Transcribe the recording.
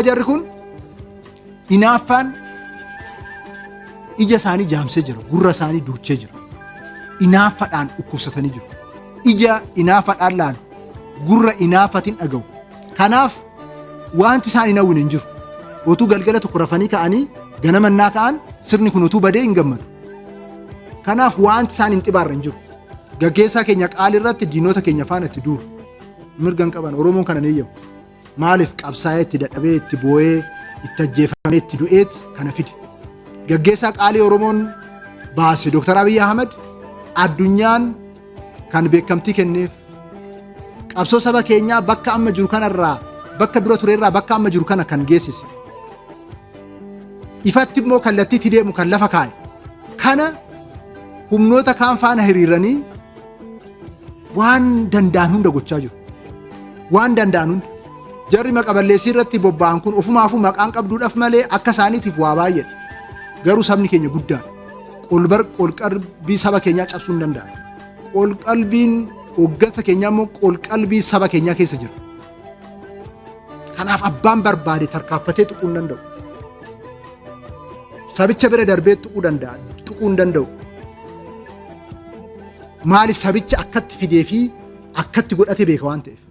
Jarri kun hinaaffaan ija isaanii jaamsee jira, gurra isaanii duuchee jira. Inaaffaadhaan dhukkubsatanii jiru. Ija inaaffaadhaan laalu, gurra inaaffatiin dhaga'u. Kanaaf wanti isaan hin hawwine hin jiru. Otuu galgala tokko rafanii ka'anii ganamannaa ka'an sirni kun otuu badee hin gammadu. Kanaaf wanti isaan hin xibaarra hin jiru. Gaggeessaa keenya Qaalii irratti diinota keenya faana itti duuru. Mirgan qaban Oromoon kana ni eeyyamu. Maaliif qabsaa'ee itti dadhabee itti boo'ee itti ajjeefamee itti du'eet kana fide. Gaggeessaa Qaalii Oromoon baase Dr. Abiy Ahmed addunyaan kan beekamtii kenneef qabsoo saba keenyaa bakka amma jiru kanarraa bakka dura turerraa bakka amma jiru kana kan geessise. Ifatti immoo kallattii itti deemu kan lafa kaa'e. Kana humnoota kaan faana hiriiranii waan danda'an hunda gochaa jiru. Waan danda'an hunda. Jarri maqaballeessii irratti bobba'an kun ofumaafuu maqaan qabduudhaaf malee akka isaaniitiif waa baay'eedha. Garuu sabni keenya guddaadha. Qolqalbii saba keenyaa cabsuu hin danda'an. Qolqalbiin hoggansa keenyaa immoo qolqalbii saba keenyaa keessa jira. Kanaaf abbaan barbaade tarkaanfatee tuquu hin danda'u. Sabicha bira darbee tuquu hin danda'u. Maaliif sabicha akkatti fidee fi akkatti godhate beeka waan ta'eef.